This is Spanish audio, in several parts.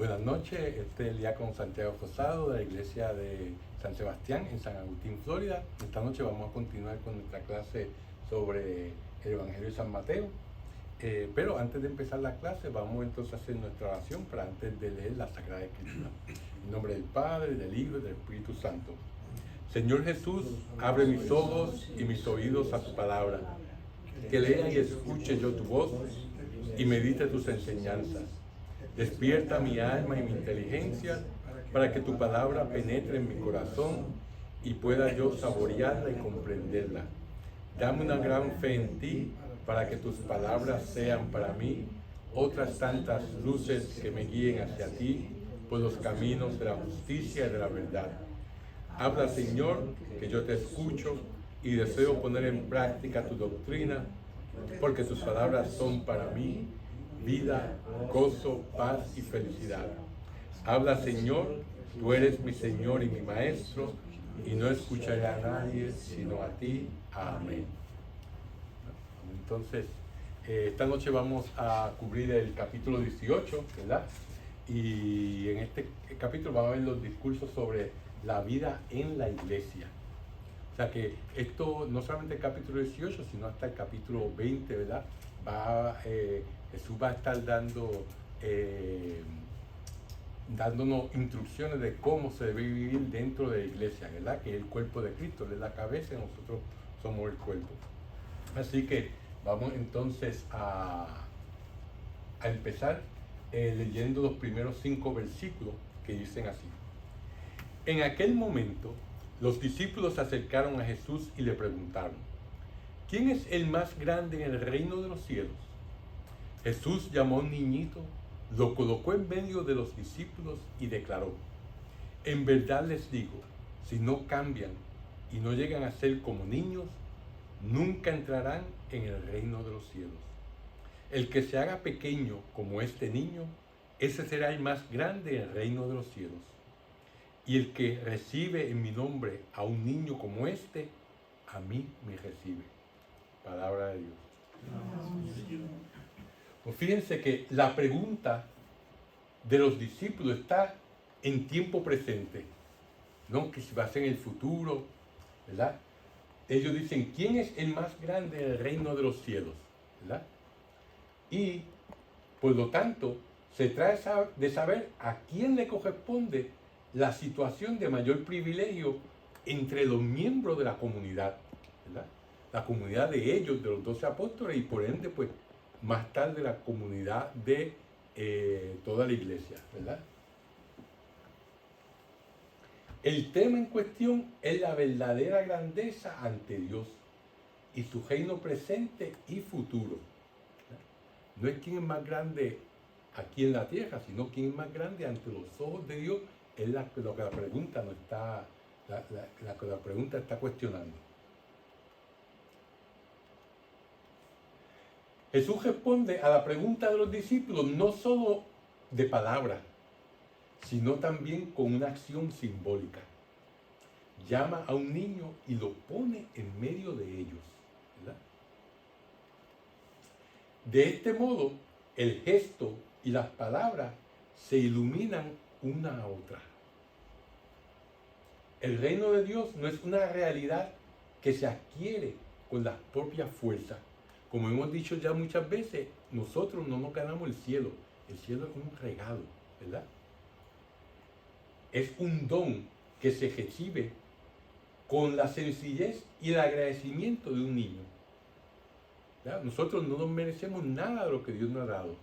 Buenas noches, este es el diácono Santiago Rosado de la iglesia de San Sebastián en San Agustín, Florida. Esta noche vamos a continuar con nuestra clase sobre el Evangelio de San Mateo. Pero antes de empezar la clase vamos entonces a hacer nuestra oración para antes de leer la Sagrada Escritura. En nombre del Padre, del Hijo y del Espíritu Santo. Señor Jesús, abre mis ojos y mis oídos a tu palabra. Que lea y escuche yo tu voz y medite tus enseñanzas. Despierta mi alma y mi inteligencia para que tu palabra penetre en mi corazón y pueda yo saborearla y comprenderla. Dame una gran fe en ti para que tus palabras sean para mí otras tantas luces que me guíen hacia ti por los caminos de la justicia y de la verdad. Habla, Señor, que yo te escucho y deseo poner en práctica tu doctrina, porque tus palabras son para mí vida, gozo, paz y felicidad. Habla, Señor, tú eres mi Señor y mi Maestro, y no escucharé a nadie sino a ti. Amén. Entonces, esta noche vamos a cubrir el capítulo 18, ¿verdad? Y en este capítulo vamos a ver los discursos sobre la vida en la iglesia. O sea que esto, no solamente el capítulo 18, sino hasta el capítulo 20, ¿verdad? Jesús va a estar dándonos instrucciones de cómo se debe vivir dentro de la iglesia, ¿verdad? Que es el cuerpo de Cristo, Él es la cabeza y nosotros somos el cuerpo. Así que vamos entonces a empezar leyendo los primeros 5 versículos que dicen así. En aquel momento, los discípulos se acercaron a Jesús y le preguntaron: ¿quién es el más grande en el reino de los cielos? Jesús llamó a un niñito, lo colocó en medio de los discípulos y declaró: en verdad les digo, si no cambian y no llegan a ser como niños, nunca entrarán en el reino de los cielos. El que se haga pequeño como este niño, ese será el más grande en el reino de los cielos. Y el que recibe en mi nombre a un niño como este, a mí me recibe. Palabra de Dios. Pues fíjense que la pregunta de los discípulos está en tiempo presente, no que si va a ser en el futuro, ¿verdad? Ellos dicen: ¿quién es el más grande en el reino de los cielos? ¿Verdad? Y por lo tanto, se trata de saber a quién le corresponde la situación de mayor privilegio entre los miembros de la comunidad, ¿verdad? La comunidad de ellos, de los 12 apóstoles, y por ende, pues, más tarde la comunidad de toda la iglesia, ¿verdad? El tema en cuestión es la verdadera grandeza ante Dios y su reino presente y futuro. No es quién es más grande aquí en la tierra, sino quién es más grande ante los ojos de Dios. Es lo que la pregunta no está, la que la pregunta está cuestionando. Jesús responde a la pregunta de los discípulos no solo de palabras, sino también con una acción simbólica. Llama a un niño y lo pone en medio de ellos, ¿verdad? De este modo, el gesto y las palabras se iluminan una a otra. El reino de Dios no es una realidad que se adquiere con las propias fuerzas. Como hemos dicho ya muchas veces, nosotros no nos ganamos el cielo. El cielo es un regalo, ¿verdad? Es un don que se recibe con la sencillez y el agradecimiento de un niño. ¿Verdad? Nosotros no nos merecemos nada de lo que Dios nos ha dado.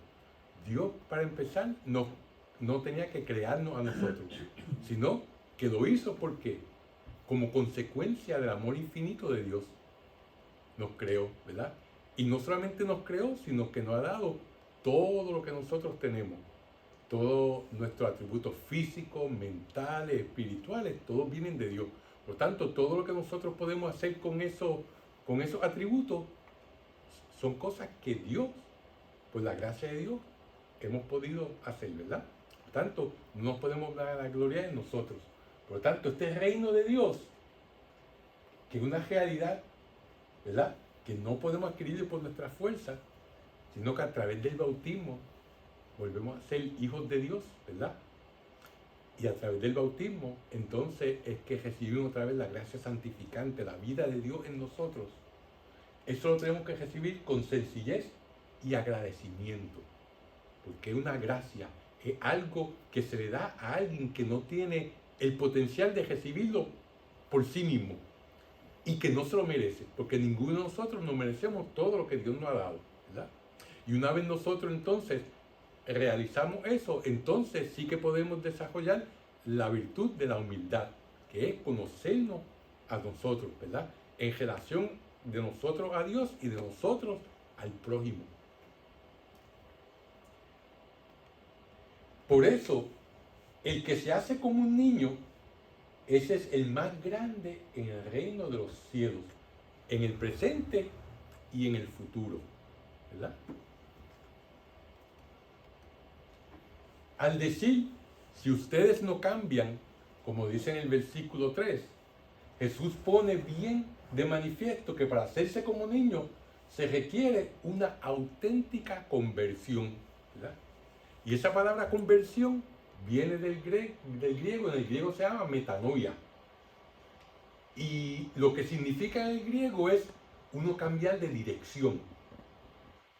Dios, para empezar, no tenía que crearnos a nosotros, sino que lo hizo porque, como consecuencia del amor infinito de Dios, nos creó, ¿verdad? Y no solamente nos creó, sino que nos ha dado todo lo que nosotros tenemos. Todos nuestros atributos físicos, mentales, espirituales, todos vienen de Dios. Por tanto, todo lo que nosotros podemos hacer con esos atributos son cosas que Dios, por la gracia de Dios, hemos podido hacer, ¿verdad? Por tanto, no nos podemos dar la gloria de nosotros. Por tanto, este reino de Dios, que es una realidad, ¿verdad?, que no podemos adquirir por nuestra fuerza, sino que a través del bautismo volvemos a ser hijos de Dios, ¿verdad? Y a través del bautismo, entonces es que recibimos otra vez la gracia santificante, la vida de Dios en nosotros. Eso lo tenemos que recibir con sencillez y agradecimiento, porque es una gracia, es algo que se le da a alguien que no tiene el potencial de recibirlo por sí mismo y que no se lo merece, porque ninguno de nosotros nos merecemos todo lo que Dios nos ha dado, ¿verdad? Y una vez nosotros entonces realizamos eso, entonces sí que podemos desarrollar la virtud de la humildad, que es conocernos a nosotros, ¿verdad? En relación de nosotros a Dios y de nosotros al prójimo. Por eso, el que se hace como un niño, ese es el más grande en el reino de los cielos, en el presente y en el futuro, ¿verdad? Al decir, si ustedes no cambian, como dice en el versículo 3, Jesús pone bien de manifiesto que para hacerse como niño se requiere una auténtica conversión, ¿verdad? Y esa palabra conversión viene del griego, en el griego se llama metanoia. Y lo que significa en el griego es uno cambiar de dirección.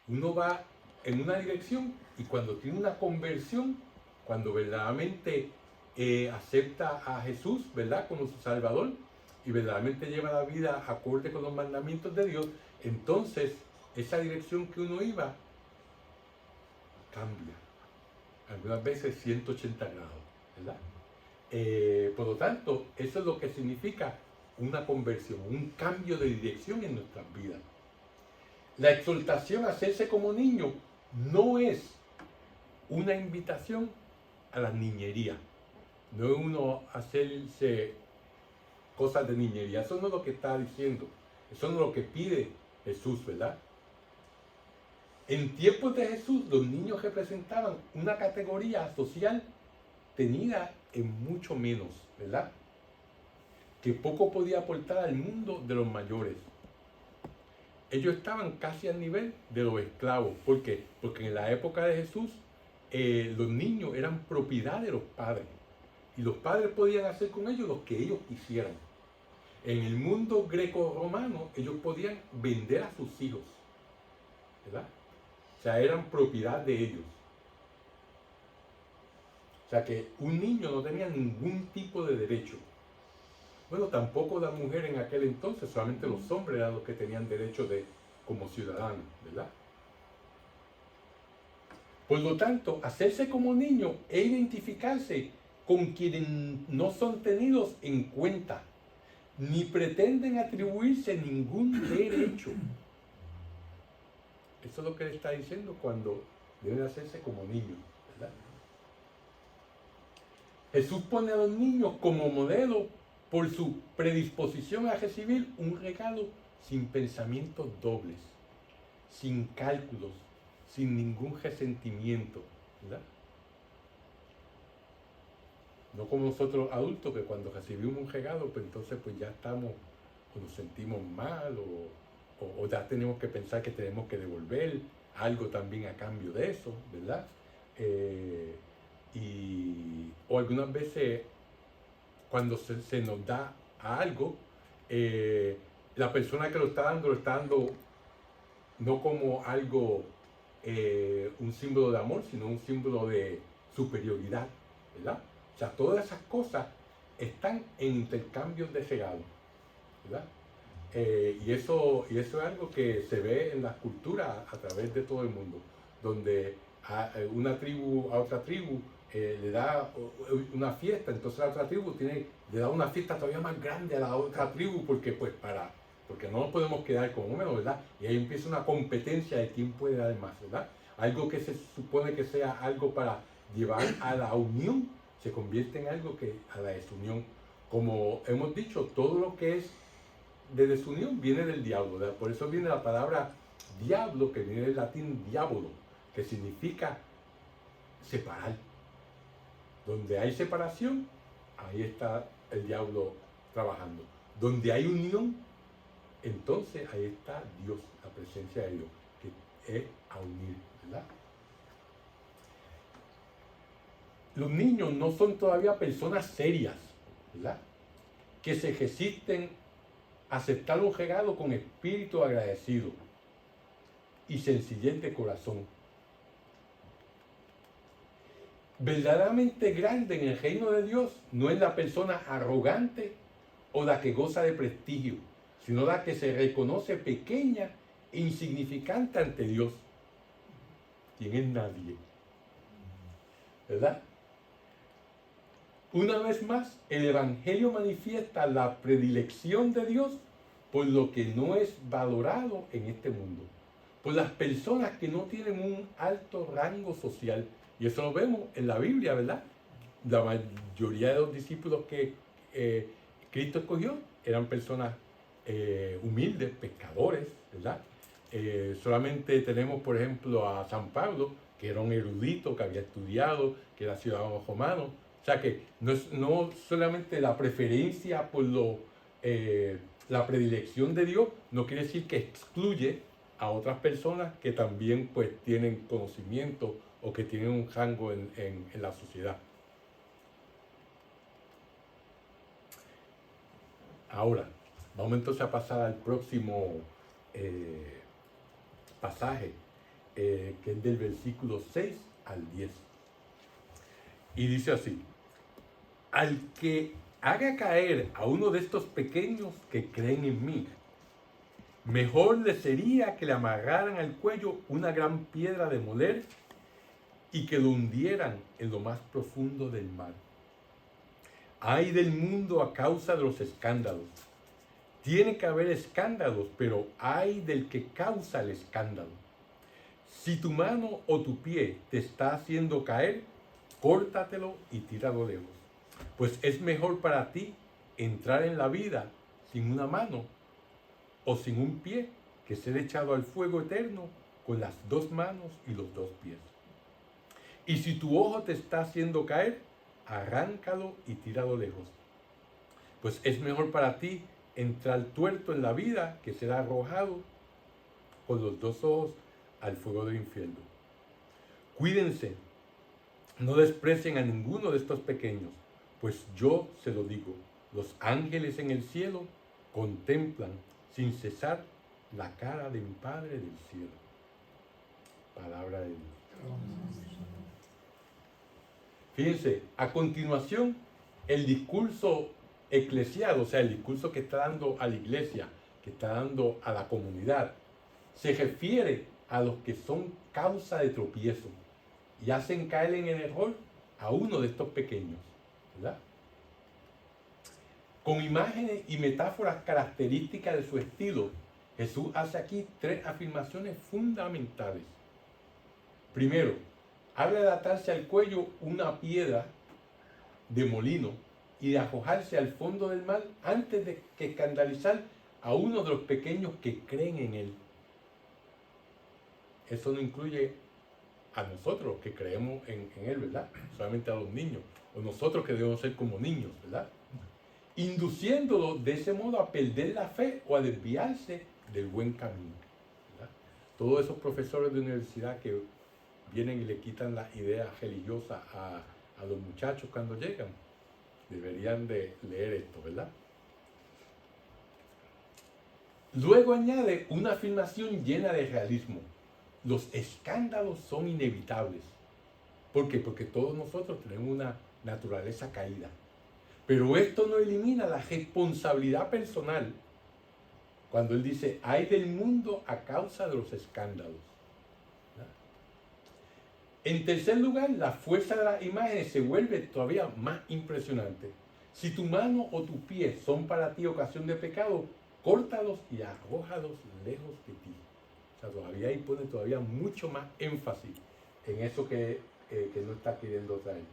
Uno va en una dirección y cuando tiene una conversión, cuando verdaderamente acepta a Jesús, ¿verdad?, como su Salvador y verdaderamente lleva la vida acorde con los mandamientos de Dios, entonces esa dirección que uno iba cambia. Algunas veces 180 grados, ¿verdad? Por lo tanto, eso es lo que significa una conversión, un cambio de dirección en nuestras vidas. La exhortación a hacerse como niño no es una invitación a la niñería. No es uno hacerse cosas de niñería. Eso no es lo que está diciendo. Eso no es lo que pide Jesús, ¿verdad? En tiempos de Jesús, los niños representaban una categoría social tenida en mucho menos, ¿verdad? Que poco podía aportar al mundo de los mayores. Ellos estaban casi al nivel de los esclavos. ¿Por qué? Porque en la época de Jesús, los niños eran propiedad de los padres. Y los padres podían hacer con ellos lo que ellos quisieran. En el mundo greco-romano, ellos podían vender a sus hijos, ¿verdad? O sea, eran propiedad de ellos. O sea que un niño no tenía ningún tipo de derecho. Bueno, tampoco la mujer en aquel entonces, solamente los hombres eran los que tenían derecho como ciudadanos, ¿verdad? Por lo tanto, hacerse como niño es identificarse con quienes no son tenidos en cuenta, ni pretenden atribuirse ningún derecho. Eso es lo que él está diciendo cuando deben hacerse como niños, ¿verdad? Jesús pone a los niños como modelo por su predisposición a recibir un regalo sin pensamientos dobles, sin cálculos, sin ningún resentimiento, ¿verdad? No como nosotros adultos que cuando recibimos un regalo, pues entonces pues ya estamos o nos sentimos mal o ya tenemos que pensar que tenemos que devolver algo también a cambio de eso, ¿verdad? O algunas veces cuando se nos da algo, la persona que lo está dando no como algo, un símbolo de amor, sino un símbolo de superioridad, ¿verdad? O sea, todas esas cosas están en intercambios de regalos, ¿verdad? Y eso es algo que se ve en las culturas a través de todo el mundo, donde una tribu a otra tribu le da una fiesta, entonces la otra tribu le da una fiesta todavía más grande a la otra tribu porque no nos podemos quedar con uno, ¿verdad? Y ahí empieza una competencia de quién puede dar más, ¿verdad? Algo que se supone que sea algo para llevar a la unión, se convierte en algo que a la desunión. Como hemos dicho, todo lo que es de desunión viene del diablo, ¿verdad? Por eso viene la palabra diablo, que viene del latín diabolo, que significa separar. Donde hay separación, ahí está el diablo trabajando. Donde hay unión, entonces ahí está Dios, la presencia de Dios, que es a unir, ¿verdad? los niños no son todavía personas serias, ¿verdad? Que se resisten a aceptar un regalo con espíritu agradecido y sencillez de corazón. Verdaderamente grande en el reino de Dios no es la persona arrogante o la que goza de prestigio, sino la que se reconoce pequeña e insignificante ante Dios. ¿Quién es nadie? ¿Verdad? Una vez más, el Evangelio manifiesta la predilección de Dios por lo que no es valorado en este mundo, por las personas que no tienen un alto rango social. Y eso lo vemos en la Biblia, ¿verdad? La mayoría de los discípulos que Cristo escogió eran personas humildes, pescadores, ¿verdad? Solamente tenemos, por ejemplo, a San Pablo, que era un erudito, que había estudiado, que era ciudadano romano. O sea que no solamente la preferencia por la predilección de Dios, no quiere decir que excluye a otras personas que también pues tienen conocimiento o que tienen un rango en la sociedad. Ahora, vamos entonces a pasar al próximo pasaje, que es del versículo 6 al 10. Y dice así: al que haga caer a uno de estos pequeños que creen en mí, mejor le sería que le amarraran al cuello una gran piedra de moler y que lo hundieran en lo más profundo del mar. Ay del mundo a causa de los escándalos. Tiene que haber escándalos, pero ay del que causa el escándalo. Si tu mano o tu pie te está haciendo caer, córtatelo y tíralo lejos. Pues es mejor para ti entrar en la vida sin una mano o sin un pie que ser echado al fuego eterno con las dos manos y los dos pies. Y si tu ojo te está haciendo caer, arráncalo y tíralo lejos. Pues es mejor para ti entrar tuerto en la vida que ser arrojado con los dos ojos al fuego del infierno. Cuídense, no desprecien a ninguno de estos pequeños, pues yo se lo digo, los ángeles en el cielo contemplan sin cesar la cara de mi Padre del cielo. Palabra de Dios. Fíjense, a continuación, el discurso eclesial, o sea, el discurso que está dando a la iglesia, que está dando a la comunidad, se refiere a los que son causa de tropiezo y hacen caer en el error a uno de estos pequeños, ¿verdad? Con imágenes y metáforas características de su estilo, Jesús hace aquí tres afirmaciones fundamentales. Primero, habla de atarse al cuello una piedra de molino y de arrojarse al fondo del mar antes de que escandalizar a uno de los pequeños que creen en él. Eso no incluye a nosotros que creemos en él, ¿verdad? Solamente a los niños, o nosotros que debemos ser como niños, ¿verdad? Induciéndolo de ese modo a perder la fe o a desviarse del buen camino, ¿verdad? Todos esos profesores de universidad que vienen y le quitan las ideas religiosas a los muchachos cuando llegan, deberían de leer esto, ¿verdad? Luego añade una afirmación llena de realismo. Los escándalos son inevitables. ¿Por qué? Porque todos nosotros tenemos una naturaleza caída. Pero esto no elimina la responsabilidad personal cuando él dice, ay del mundo a causa de los escándalos. En tercer lugar, la fuerza de las imágenes se vuelve todavía más impresionante. Si tu mano o tu pie son para ti ocasión de pecado, córtalos y arrójalos lejos de ti. O sea, todavía ahí pone todavía mucho más énfasis en eso que no está queriendo traer.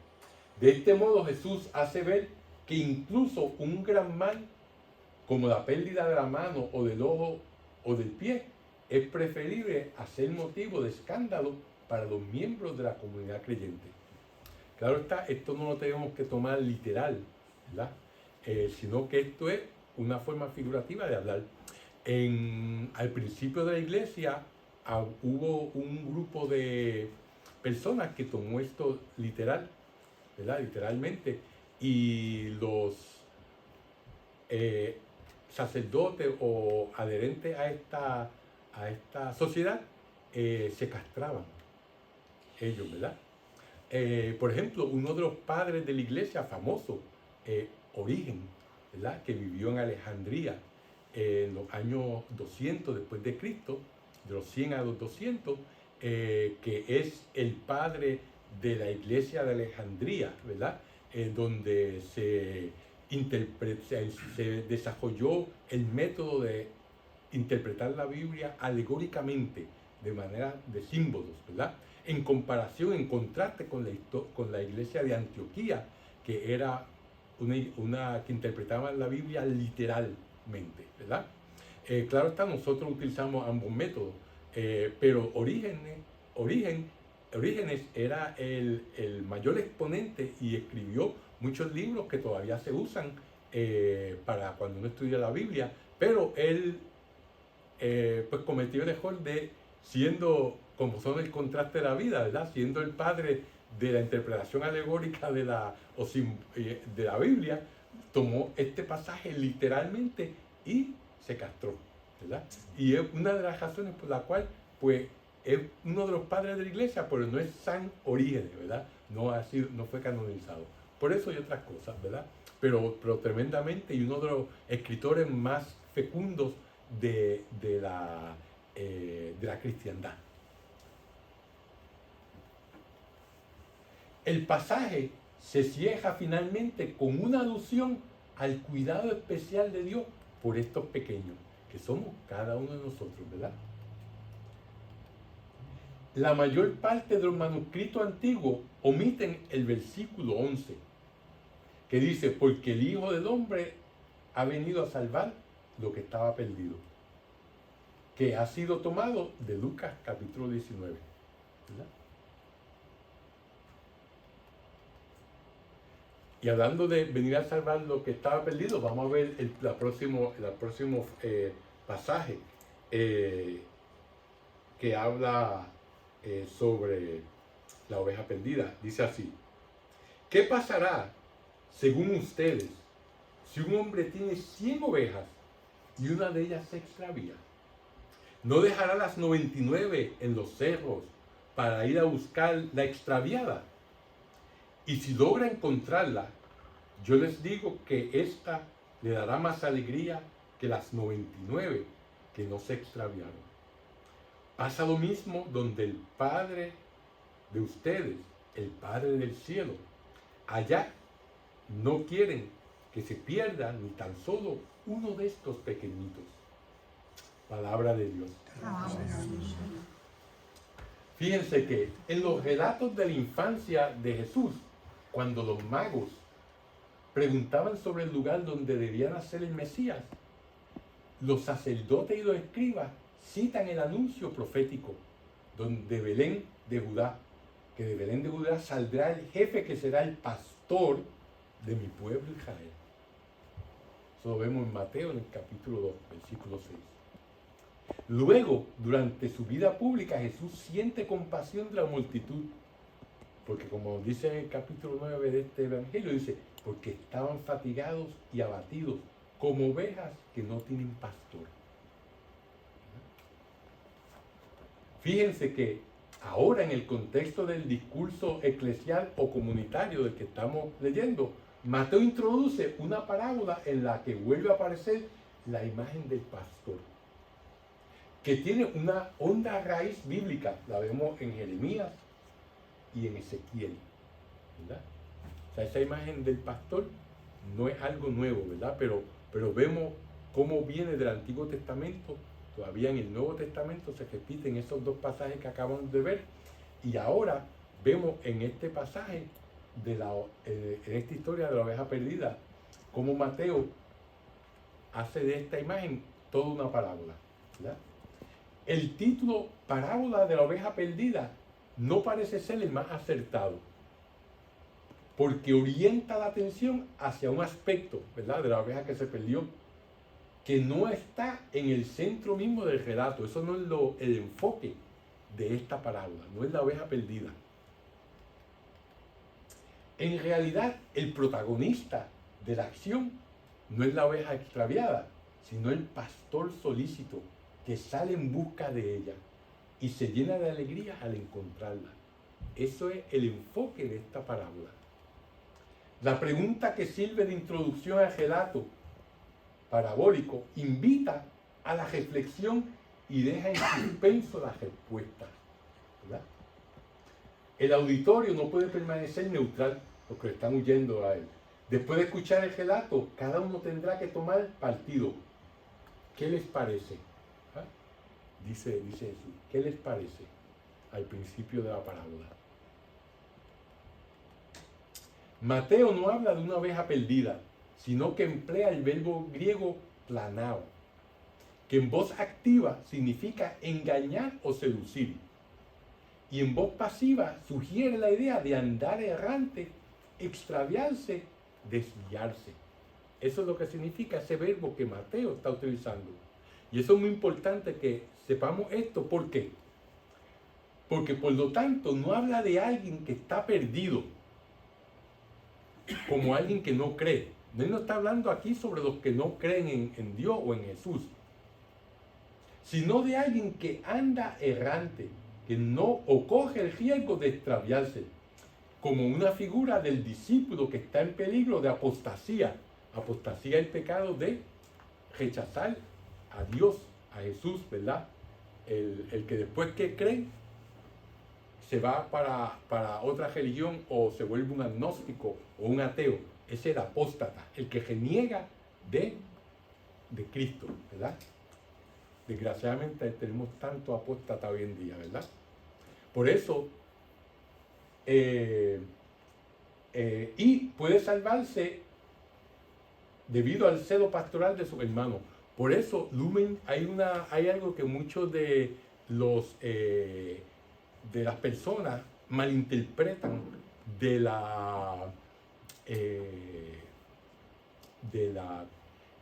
De este modo Jesús hace ver que incluso un gran mal, como la pérdida de la mano o del ojo o del pie, es preferible a ser motivo de escándalo para los miembros de la comunidad creyente. Claro está, esto no lo tenemos que tomar literal, ¿verdad? Sino que esto es una forma figurativa de hablar. Al principio de la iglesia hubo un grupo de personas que tomó esto literal ¿verdad? Literalmente. Y los sacerdotes o adherentes a esta sociedad se castraban ellos, ¿verdad? Por ejemplo, uno de los padres de la iglesia famoso, Origen, ¿verdad? Que vivió en Alejandría en los años 200 después de Cristo, de los 100 a los 200, que es el padre de la iglesia de Alejandría, ¿verdad? Donde se desarrolló el método de interpretar la Biblia alegóricamente, de manera de símbolos, ¿verdad? En comparación, en contraste con la iglesia de Antioquía, que era una que interpretaba la Biblia literalmente, ¿verdad? Claro está, nosotros utilizamos ambos métodos, pero Orígenes era el mayor exponente y escribió muchos libros que todavía se usan para cuando uno estudia la Biblia, pero él pues cometió el error de, siendo, como son el contraste de la vida, ¿verdad? Siendo el padre de la interpretación alegórica de la Biblia, tomó este pasaje literalmente y se castró, ¿verdad? Y es una de las razones por la cual, pues, es uno de los padres de la iglesia, pero no es San Orígenes, ¿verdad? No fue canonizado. Por eso y otras cosas, ¿verdad? Pero tremendamente, y uno de los escritores más fecundos de la cristiandad. El pasaje se cierra finalmente con una alusión al cuidado especial de Dios por estos pequeños, que somos cada uno de nosotros, ¿verdad? La mayor parte de los manuscritos antiguos omiten el versículo 11, que dice, porque el Hijo del Hombre ha venido a salvar lo que estaba perdido, que ha sido tomado de Lucas capítulo 19, ¿verdad? Y hablando de venir a salvar lo que estaba perdido, vamos a ver el próximo pasaje que habla sobre la oveja perdida. Dice así: ¿qué pasará, según ustedes, si un hombre tiene 100 ovejas y una de ellas se extravía? ¿No dejará las 99 en los cerros para ir a buscar la extraviada? Y si logra encontrarla, yo les digo que ésta le dará más alegría que las 99 que no se extraviaron. Pasa lo mismo donde el Padre de ustedes, el Padre del cielo, allá no quieren que se pierda ni tan solo uno de estos pequeñitos. Palabra de Dios. Fíjense que en los relatos de la infancia de Jesús, cuando los magos preguntaban sobre el lugar donde debía nacer el Mesías, los sacerdotes y los escribas citan el anuncio profético de Belén de Judá, que de Belén de Judá saldrá el jefe que será el pastor de mi pueblo Israel. Eso lo vemos en Mateo en el capítulo 2, versículo 6. Luego, durante su vida pública, Jesús siente compasión de la multitud, porque como dice en el capítulo 9 de este evangelio, dice, porque estaban fatigados y abatidos, como ovejas que no tienen pastor. Fíjense que ahora, en el contexto del discurso eclesial o comunitario del que estamos leyendo, Mateo introduce una parábola en la que vuelve a aparecer la imagen del pastor, que tiene una honda raíz bíblica. La vemos en Jeremías y en Ezequiel, ¿verdad? O sea, esa imagen del pastor no es algo nuevo, ¿verdad? Pero vemos cómo viene del Antiguo Testamento. Todavía en el Nuevo Testamento se repiten esos dos pasajes que acabamos de ver, y ahora vemos en este pasaje en esta historia de la oveja perdida, cómo Mateo hace de esta imagen toda una parábola, ¿verdad? El título Parábola de la oveja perdida no parece ser el más acertado, porque orienta la atención hacia un aspecto, ¿verdad?, de la oveja que se perdió, que no está en el centro mismo del relato. Eso no es el enfoque de esta parábola, no es la oveja perdida. En realidad, el protagonista de la acción no es la oveja extraviada, sino el pastor solícito que sale en busca de ella y se llena de alegría al encontrarla. Eso es el enfoque de esta parábola. La pregunta que sirve de introducción al relato parabólico invita a la reflexión y deja en suspenso las respuestas, ¿verdad? El auditorio no puede permanecer neutral, los que están huyendo a él. Después de escuchar el relato, cada uno tendrá que tomar partido. ¿Qué les parece? ¿Ah? Dice Jesús, ¿qué les parece al principio de la parábola? Mateo no habla de una oveja perdida, sino que emplea el verbo griego planao, que en voz activa significa engañar o seducir, y en voz pasiva sugiere la idea de andar errante, extraviarse, desviarse. Eso es lo que significa ese verbo que Mateo está utilizando. Y eso es muy importante que sepamos esto. ¿Por qué? Porque por lo tanto no habla de alguien que está perdido, como alguien que no cree. Él no está hablando aquí sobre los que no creen en Dios o en Jesús, sino de alguien que anda errante, que no o coge el riesgo de extraviarse, como una figura del discípulo que está en peligro de apostasía. Apostasía es el pecado de rechazar a Dios, a Jesús, ¿verdad? El que después que cree se va para otra religión o se vuelve un agnóstico o un ateo. Ese es el apóstata, el que reniega de Cristo, ¿verdad? Desgraciadamente tenemos tanto apóstata hoy en día, ¿verdad? Por eso, y puede salvarse debido al celo pastoral de sus hermanos. Por eso, Lumen, hay algo que muchos de las personas malinterpretan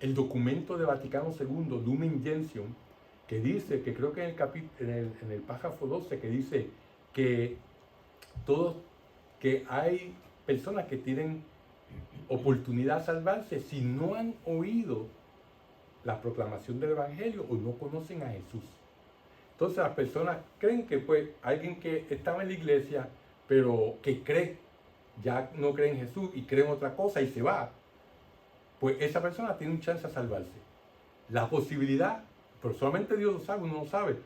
el documento de Vaticano II, Lumen Gentium, que dice, que creo que en el párrafo 12, que dice que que hay personas que tienen oportunidad de salvarse si no han oído la proclamación del Evangelio o no conocen a Jesús. Entonces las personas creen que pues alguien que estaba en la iglesia, pero que cree, ya no cree en Jesús y cree en otra cosa y se va, pues esa persona tiene un chance de salvarse. La posibilidad, pero solamente Dios lo sabe, uno lo sabe,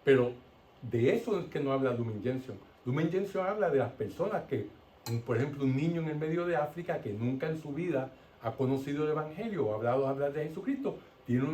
pero de eso es que no habla Lumen Gentium. Lumen Gentium habla de las personas que, por ejemplo, un niño en el medio de África que nunca en su vida ha conocido el Evangelio o ha hablar de Jesucristo, tiene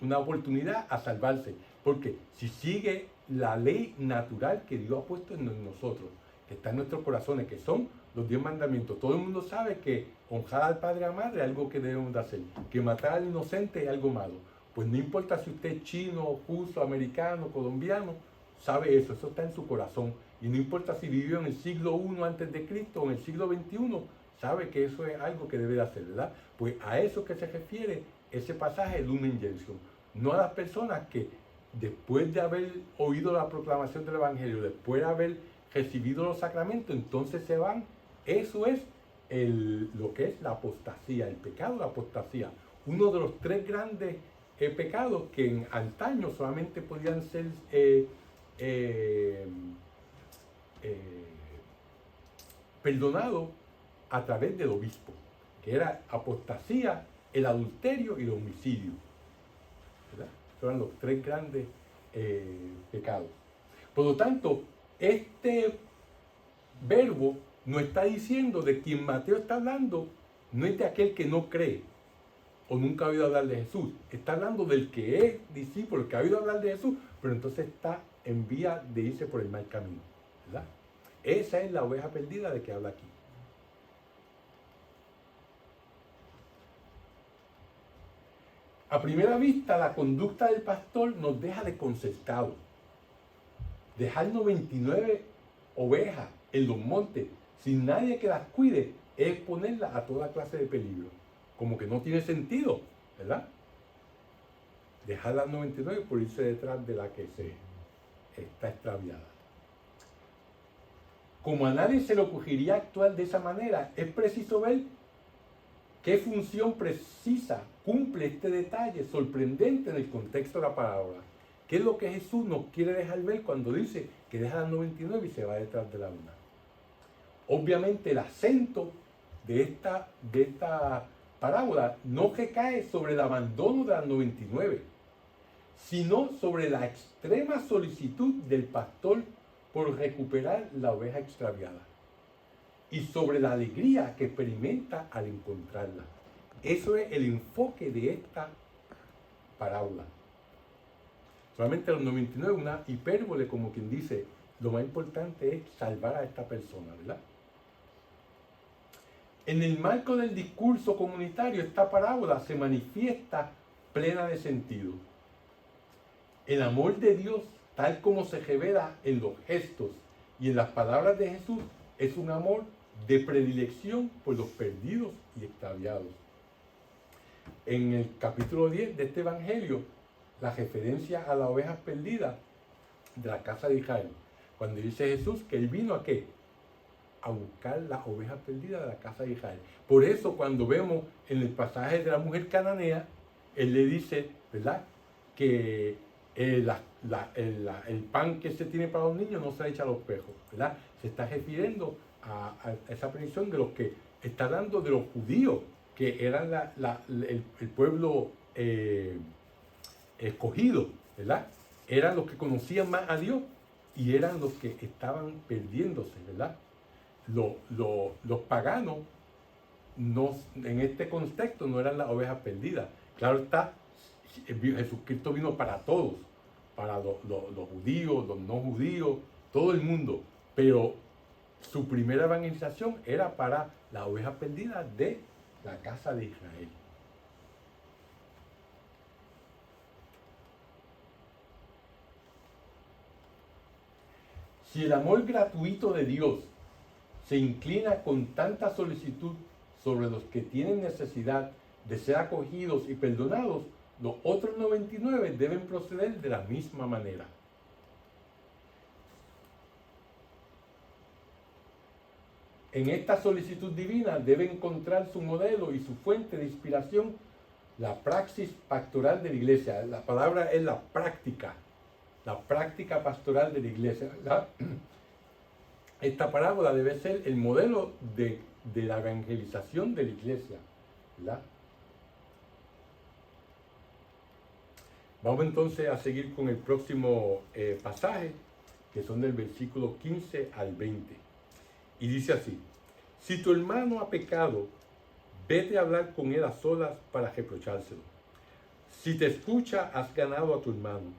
una oportunidad a salvarse. Porque si sigue la ley natural que Dios ha puesto en nosotros, que está en nuestros corazones, que son los 10 mandamientos, todo el mundo sabe que honrar al padre y a la madre es algo que debemos de hacer, que matar al inocente es algo malo. Pues no importa si usted es chino, ruso, americano, colombiano, sabe eso está en su corazón. Y no importa si vivió en el siglo I antes de Cristo o en el siglo XXI, sabe que eso es algo que debe de hacer, ¿verdad? Pues a eso que se refiere ese pasaje de Lumen Gentium. No a las personas que después de haber oído la proclamación del Evangelio, después de haber recibido los sacramentos, entonces se van. Eso es lo que es la apostasía, el pecado de la apostasía. Uno de los 3 grandes pecados que en antaño solamente podían ser perdonados a través del obispo, que era apostasía, el adulterio y el homicidio, ¿verdad? Son los 3 grandes pecados. Por lo tanto, este verbo no está diciendo de quien Mateo está hablando, no es de aquel que no cree o nunca ha oído hablar de Jesús. Está hablando del que es discípulo, el que ha oído hablar de Jesús, pero entonces está en vía de irse por el mal camino, ¿verdad? Esa es la oveja perdida de que habla aquí. A primera vista, la conducta del pastor nos deja desconcertados. Dejar 99 ovejas en los montes sin nadie que las cuide es exponerlas a toda clase de peligro. Como que no tiene sentido, ¿verdad? Dejar las 99 por irse detrás de la que se está extraviada. Como a nadie se le ocurriría actuar de esa manera, es preciso ver qué función precisa cumple este detalle sorprendente en el contexto de la parábola. ¿Qué es lo que Jesús nos quiere dejar ver cuando dice que deja las 99 y se va detrás de la una? Obviamente el acento de esta parábola no recae sobre el abandono de las 99, sino sobre la extrema solicitud del pastor por recuperar la oveja extraviada y sobre la alegría que experimenta al encontrarla. Eso es el enfoque de esta parábola. Solamente los 99 es una hipérbole, como quien dice, lo más importante es salvar a esta persona, ¿verdad? En el marco del discurso comunitario, esta parábola se manifiesta plena de sentido. El amor de Dios, tal como se revela en los gestos y en las palabras de Jesús, es un amor de predilección por los perdidos y extraviados. En el capítulo 10 de este evangelio, la referencia a las ovejas perdidas de la casa de Israel, cuando dice Jesús que él vino a ¿qué? A buscar las ovejas perdidas de la casa de Israel. Por eso cuando vemos en el pasaje de la mujer cananea, él le dice, ¿verdad?, que el pan que se tiene para los niños no se le echa a los perros, ¿verdad? Se está refiriendo a esa predicción de los que está dando de los judíos, que eran el pueblo escogido, ¿verdad? Eran los que conocían más a Dios y eran los que estaban perdiéndose, ¿verdad? Los paganos en este contexto no eran las ovejas perdidas. Claro está, Jesucristo vino para todos, para los judíos, los no judíos, todo el mundo, pero su primera evangelización era para las ovejas perdidas de la casa de Israel. Si el amor gratuito de Dios se inclina con tanta solicitud sobre los que tienen necesidad de ser acogidos y perdonados, los otros 99 deben proceder de la misma manera. En esta solicitud divina debe encontrar su modelo y su fuente de inspiración, la praxis pastoral de la iglesia. La palabra es la práctica pastoral de la iglesia, ¿verdad? Esta parábola debe ser el modelo de la evangelización de la iglesia, ¿verdad? Vamos entonces a seguir con el próximo pasaje, que son del versículo 15 al 20. Y dice así: si tu hermano ha pecado, vete a hablar con él a solas para reprochárselo. Si te escucha, has ganado a tu hermano.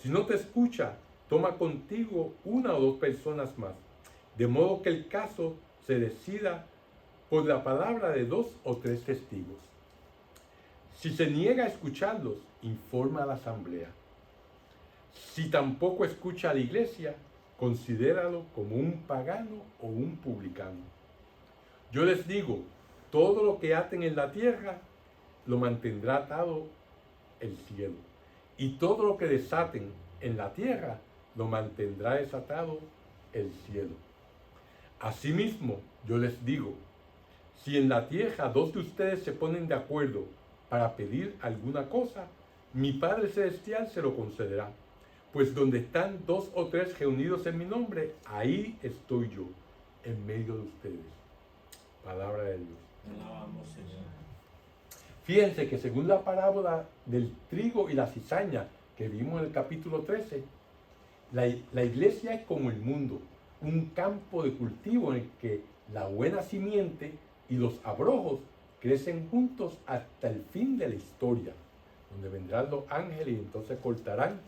Si no te escucha, toma contigo una o dos personas más, de modo que el caso se decida por la palabra de 2 o 3 testigos. Si se niega a escucharlos, informa a la asamblea. Si tampoco escucha a la iglesia, considéralo como un pagano o un publicano. Yo les digo, todo lo que aten en la tierra, lo mantendrá atado el cielo. Y todo lo que desaten en la tierra, lo mantendrá desatado el cielo. Asimismo, yo les digo, si en la tierra 2 de ustedes se ponen de acuerdo para pedir alguna cosa, mi Padre Celestial se lo concederá. Pues donde están 2 o 3 reunidos en mi nombre, ahí estoy yo, en medio de ustedes. Palabra de Dios. Alabamos, Señor. Fíjense que según la parábola del trigo y la cizaña que vimos en el capítulo 13, la iglesia es como el mundo, un campo de cultivo en el que la buena simiente y los abrojos crecen juntos hasta el fin de la historia, donde vendrán los ángeles y entonces cortarán,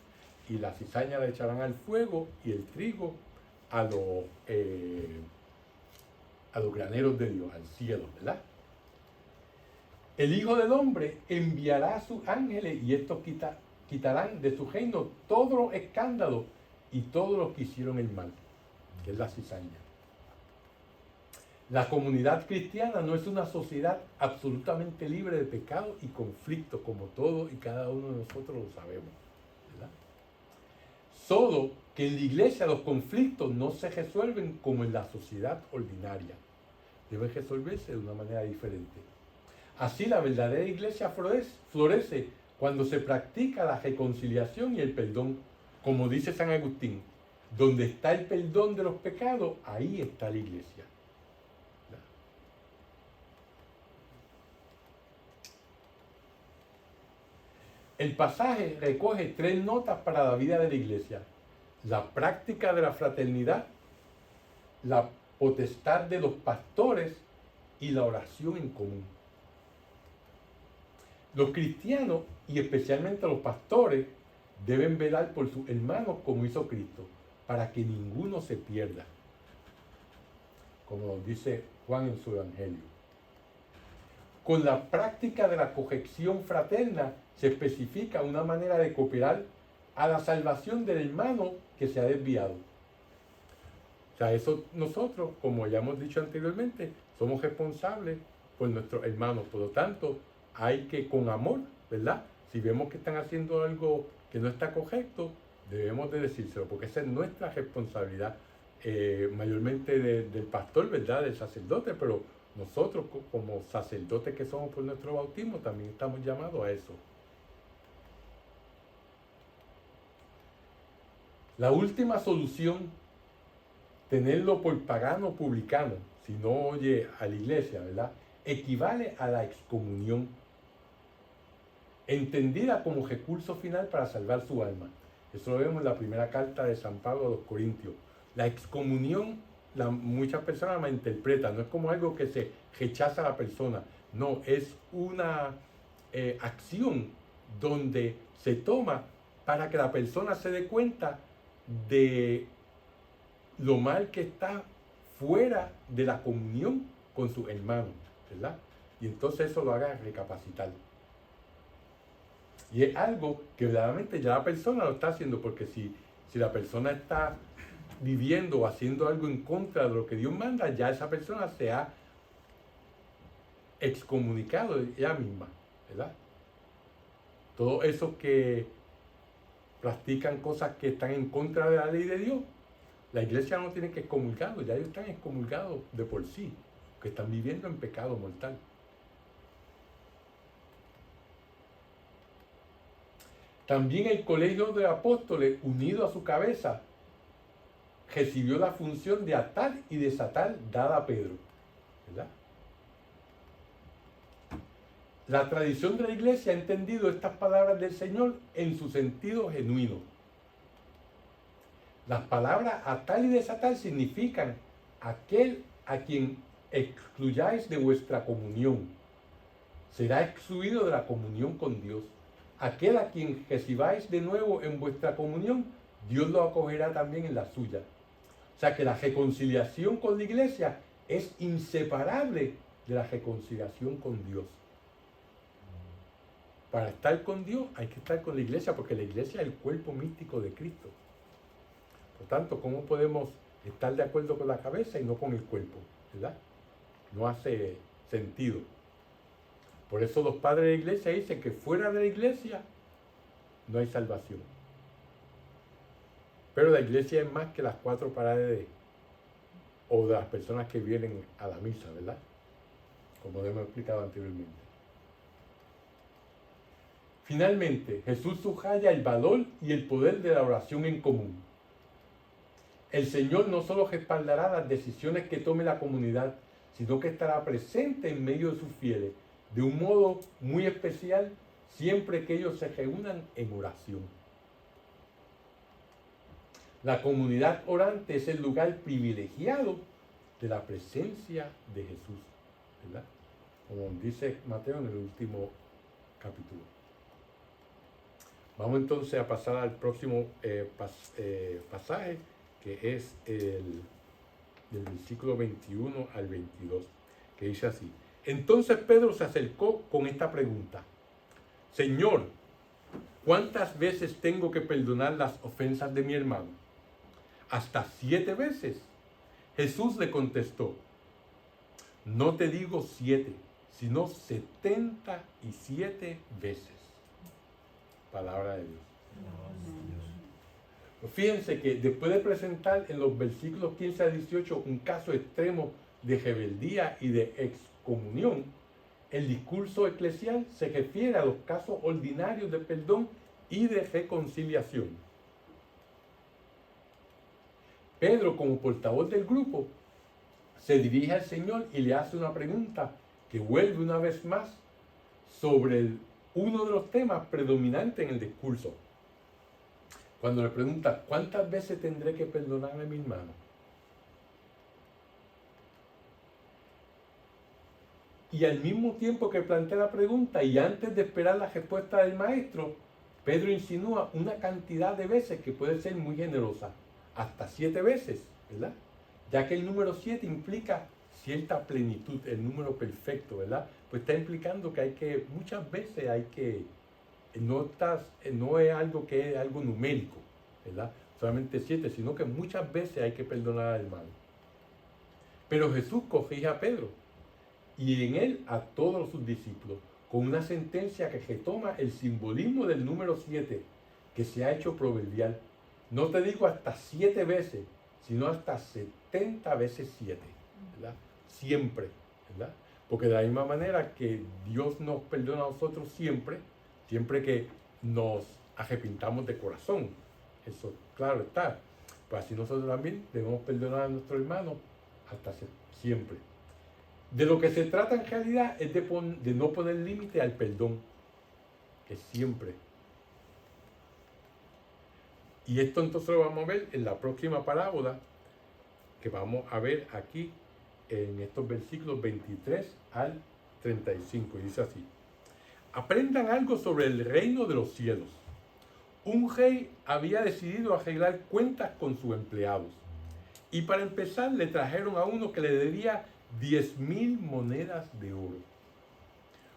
y la cizaña la echarán al fuego y el trigo a los graneros de Dios, al cielo, ¿verdad? El Hijo del Hombre enviará a sus ángeles y estos quitarán de su reino todos los escándalos y todos los que hicieron el mal, que es la cizaña. La comunidad cristiana no es una sociedad absolutamente libre de pecado y conflicto, como todos y cada uno de nosotros lo sabemos, ¿verdad? que en la iglesia los conflictos no se resuelven como en la sociedad ordinaria. Deben resolverse de una manera diferente. Así la verdadera iglesia florece cuando se practica la reconciliación y el perdón. Como dice San Agustín, donde está el perdón de los pecados, ahí está la iglesia. El pasaje recoge 3 notas para la vida de la iglesia: la práctica de la fraternidad, la potestad de los pastores y la oración en común. Los cristianos, y especialmente los pastores, deben velar por sus hermanos como hizo Cristo, para que ninguno se pierda, como dice Juan en su Evangelio. Con la práctica de la corrección fraterna se especifica una manera de cooperar a la salvación del hermano que se ha desviado. O sea, eso nosotros, como ya hemos dicho anteriormente, somos responsables por nuestros hermanos. Por lo tanto, hay que, con amor, ¿verdad? Si vemos que están haciendo algo que no está correcto, debemos de decírselo, porque esa es nuestra responsabilidad, mayormente del pastor, ¿verdad? Del sacerdote, pero nosotros como sacerdotes que somos por nuestro bautismo también estamos llamados a eso. La última solución, tenerlo por pagano o publicano, si no oye a la iglesia, ¿verdad?, equivale a la excomunión, entendida como recurso final para salvar su alma. Eso lo vemos en la primera carta de San Pablo a los Corintios. La excomunión, muchas personas la interpretan, no es como algo que se rechaza a la persona, no, es una acción donde se toma para que la persona se dé cuenta de lo mal que está fuera de la comunión con sus hermanos, ¿verdad? Y entonces eso lo haga recapacitar. Y es algo que verdaderamente ya la persona lo está haciendo, porque si la persona está viviendo o haciendo algo en contra de lo que Dios manda, ya esa persona se ha excomunicado ella misma, ¿verdad? Todos esos que practican cosas que están en contra de la ley de Dios, la iglesia no tiene que excomulgarlos, ya ellos están excomulgados de por sí, que están viviendo en pecado mortal. También el colegio de apóstoles, unido a su cabeza, recibió la función de atar y desatar dada a Pedro, ¿verdad? La tradición de la iglesia ha entendido estas palabras del Señor en su sentido genuino. Las palabras atar y desatar significan aquel a quien excluyáis de vuestra comunión, será excluido de la comunión con Dios. Aquel a quien recibáis de nuevo en vuestra comunión, Dios lo acogerá también en la suya. O sea que la reconciliación con la iglesia es inseparable de la reconciliación con Dios. Para estar con Dios hay que estar con la iglesia, porque la iglesia es el cuerpo místico de Cristo. Por tanto, ¿cómo podemos estar de acuerdo con la cabeza y no con el cuerpo? ¿Verdad? No hace sentido. Por eso los padres de la iglesia dicen que fuera de la iglesia no hay salvación. Pero la iglesia es más que las 4 paredes o de las personas que vienen a la misa, ¿verdad? Como hemos explicado anteriormente. Finalmente, Jesús subraya el valor y el poder de la oración en común. El Señor no solo respaldará las decisiones que tome la comunidad, sino que estará presente en medio de sus fieles, de un modo muy especial, siempre que ellos se reúnan en oración. La comunidad orante es el lugar privilegiado de la presencia de Jesús, ¿verdad? Como dice Mateo en el último capítulo. Vamos entonces a pasar al próximo pasaje, que es del versículo 21 al 22, que dice así: Entonces Pedro se acercó con esta pregunta: Señor, ¿cuántas veces tengo que perdonar las ofensas de mi hermano? ¿Hasta 7 veces? Jesús le contestó: No te digo 7, sino 77 veces. Palabra de Dios. Fíjense que después de presentar en los versículos 15 a 18 un caso extremo de rebeldía y de excomunión, el discurso eclesial se refiere a los casos ordinarios de perdón y de reconciliación. Pedro, como portavoz del grupo, se dirige al Señor y le hace una pregunta que vuelve una vez más sobre uno de los temas predominantes en el discurso. Cuando le pregunta, ¿cuántas veces tendré que perdonar a mi hermano? Y al mismo tiempo que plantea la pregunta y antes de esperar la respuesta del maestro, Pedro insinúa una cantidad de veces que puede ser muy generosa, hasta 7 veces, ¿verdad? Ya que el número 7 implica cierta plenitud, el número perfecto, ¿verdad? Pues está implicando que muchas veces no es algo que es algo numérico, ¿verdad? Solamente 7, sino que muchas veces hay que perdonar al hermano. Pero Jesús corrige a Pedro y en él a todos sus discípulos, con una sentencia que retoma el simbolismo del número 7, que se ha hecho proverbial. No te digo hasta 7 veces, sino hasta 70 veces 7, ¿verdad? Siempre, ¿verdad? Porque de la misma manera que Dios nos perdona a nosotros siempre, siempre que nos arrepintamos de corazón. Eso, claro está. Pues así nosotros también debemos perdonar a nuestro hermano hasta siempre. De lo que se trata en realidad es de no poner límite al perdón, que siempre. Y esto entonces lo vamos a ver en la próxima parábola, que vamos a ver aquí en estos versículos 23 al 35. Y dice así: aprendan algo sobre el reino de los cielos. Un rey había decidido arreglar cuentas con sus empleados. Y para empezar le trajeron a uno que le debía 10,000 monedas de oro.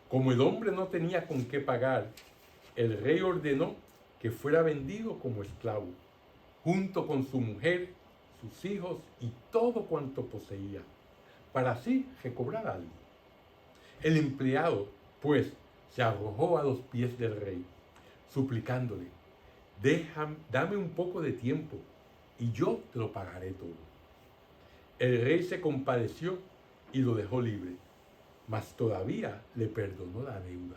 Como el hombre no tenía con qué pagar, el rey ordenó que fuera vendido como esclavo, junto con su mujer, sus hijos y todo cuanto poseía, para así recobrar algo. El empleado, pues, se arrojó a los pies del rey, suplicándole: dame un poco de tiempo y yo te lo pagaré todo. El rey se compadeció y lo dejó libre, mas todavía le perdonó la deuda.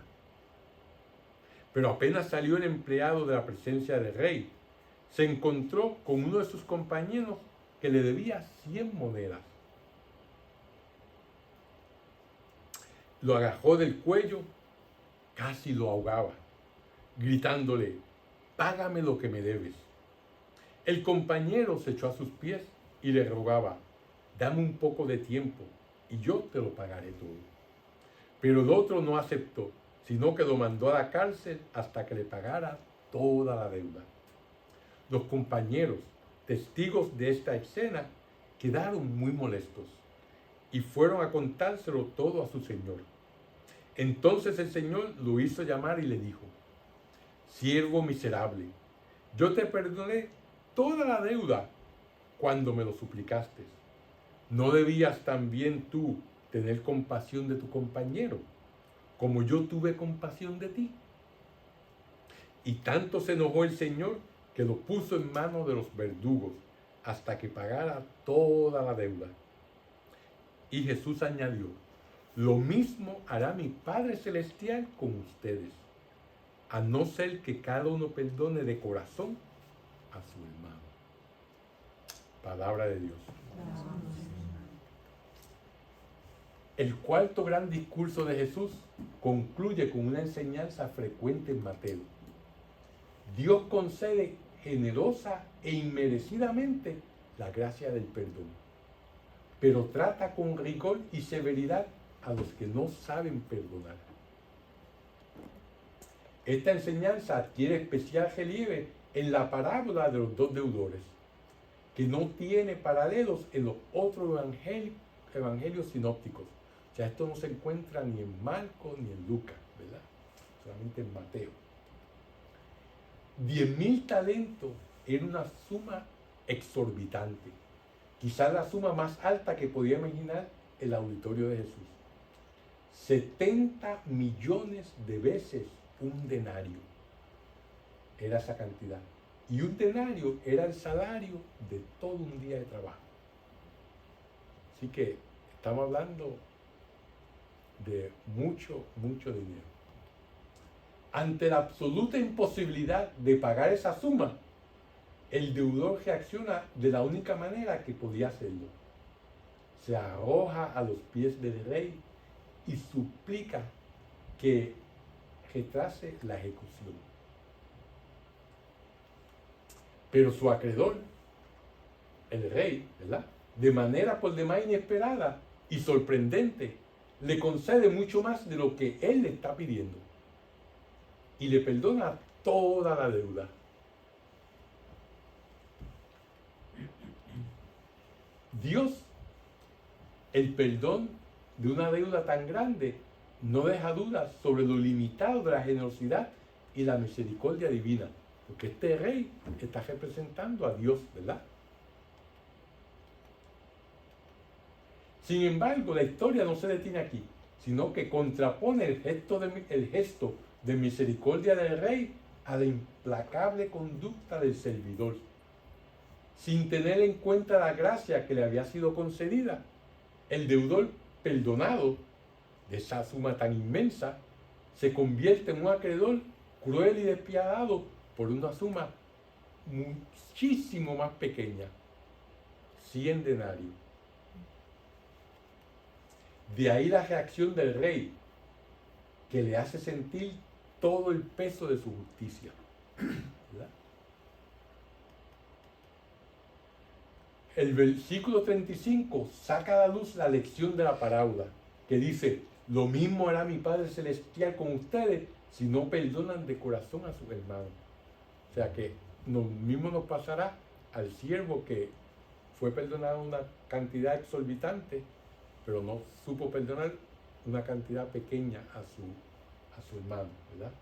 Pero apenas salió el empleado de la presencia del rey, se encontró con uno de sus compañeros que le debía 100 monedas. Lo agarró del cuello, casi lo ahogaba, gritándole: págame lo que me debes. El compañero se echó a sus pies y le rogaba: dame un poco de tiempo y yo te lo pagaré todo. Pero el otro no aceptó, sino que lo mandó a la cárcel hasta que le pagara toda la deuda. Los compañeros, testigos de esta escena, quedaron muy molestos y fueron a contárselo todo a su señor. Entonces el señor lo hizo llamar y le dijo: siervo miserable, yo te perdoné toda la deuda cuando me lo suplicaste. ¿No debías también tú tener compasión de tu compañero, como yo tuve compasión de ti? Y tanto se enojó el Señor que lo puso en manos de los verdugos hasta que pagara toda la deuda. Y Jesús añadió: lo mismo hará mi Padre Celestial con ustedes, a no ser que cada uno perdone de corazón a su hermano. Palabra de Dios. El cuarto gran discurso de Jesús concluye con una enseñanza frecuente en Mateo. Dios concede generosa e inmerecidamente la gracia del perdón, pero trata con rigor y severidad a los que no saben perdonar. Esta enseñanza adquiere especial relieve en la parábola de los 2 deudores, que no tiene paralelos en los otros evangelios sinópticos. O sea, esto no se encuentra ni en Marcos ni en Lucas, ¿verdad? Solamente en Mateo. 10,000 talentos era una suma exorbitante, quizás la suma más alta que podía imaginar el auditorio de Jesús. 70 millones de veces un denario era esa cantidad. Y un denario era el salario de todo un día de trabajo. Así que estamos hablando de mucho, mucho dinero. Ante la absoluta imposibilidad de pagar esa suma, el deudor reacciona de la única manera que podía hacerlo. Se arroja a los pies del rey y suplica que retrase la ejecución. Pero su acreedor, el rey, ¿verdad?, de manera por demás inesperada y sorprendente, le concede mucho más de lo que él le está pidiendo y le perdona toda la deuda. Dios, el perdón de una deuda tan grande, no deja dudas sobre lo limitado de la generosidad y la misericordia divina, porque este rey está representando a Dios, ¿verdad? Sin embargo, la historia no se detiene aquí, sino que contrapone el gesto de misericordia del rey a la implacable conducta del servidor. Sin tener en cuenta la gracia que le había sido concedida, el deudor perdonado de esa suma tan inmensa se convierte en un acreedor cruel y despiadado por una suma muchísimo más pequeña, 100 denarios. De ahí la reacción del rey, que le hace sentir todo el peso de su justicia, ¿verdad? El versículo 35 saca a la luz la lección de la parábola, que dice: lo mismo hará mi Padre Celestial con ustedes si no perdonan de corazón a sus hermanos. O sea que lo mismo nos pasará al siervo que fue perdonado una cantidad exorbitante, pero no supo perdonar una cantidad pequeña a su hermano, ¿verdad?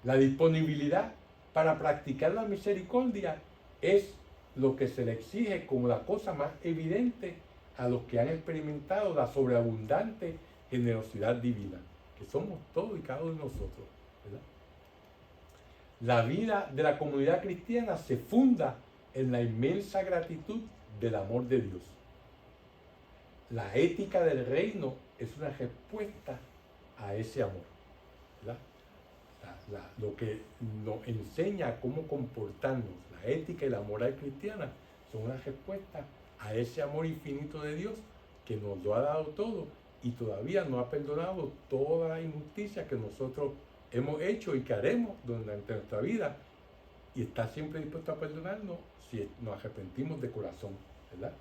La disponibilidad para practicar la misericordia es lo que se le exige como la cosa más evidente a los que han experimentado la sobreabundante generosidad divina, que somos todos y cada uno de nosotros, ¿verdad? La vida de la comunidad cristiana se funda en la inmensa gratitud del amor de Dios. La ética del reino es una respuesta a ese amor, ¿verdad? Lo que nos enseña a cómo comportarnos, la ética y la moral cristiana, son una respuesta a ese amor infinito de Dios que nos lo ha dado todo y todavía nos ha perdonado toda la injusticia que nosotros hemos hecho y que haremos durante nuestra vida, y está siempre dispuesto a perdonarnos si nos arrepentimos de corazón, ¿verdad?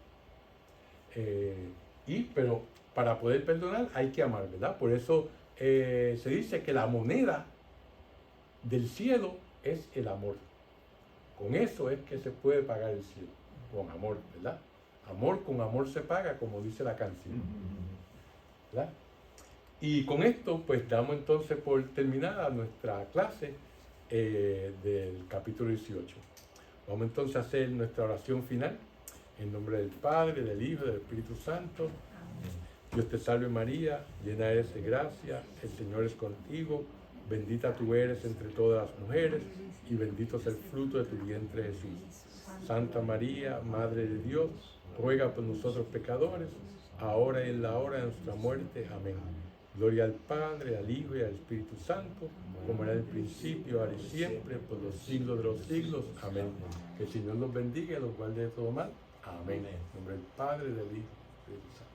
Pero para poder perdonar hay que amar, ¿verdad? Por eso se dice que la moneda del cielo es el amor. Con eso es que se puede pagar el cielo, con amor, ¿verdad? Amor con amor se paga, como dice la canción, ¿verdad? Y con esto pues damos entonces por terminada nuestra clase del capítulo 18. Vamos entonces a hacer nuestra oración final. En nombre del Padre, del Hijo y del Espíritu Santo. Dios te salve María, llena eres de gracia, el Señor es contigo, bendita tú eres entre todas las mujeres y bendito es el fruto de tu vientre Jesús. Santa María, Madre de Dios, ruega por nosotros pecadores, ahora y en la hora de nuestra muerte. Amén. Gloria al Padre, al Hijo y al Espíritu Santo, como era en el principio, ahora y siempre, por los siglos de los siglos. Amén. Que el Señor los bendiga y los guarde de todo mal. Amén. En nombre del Padre, del Hijo y del Espíritu Santo.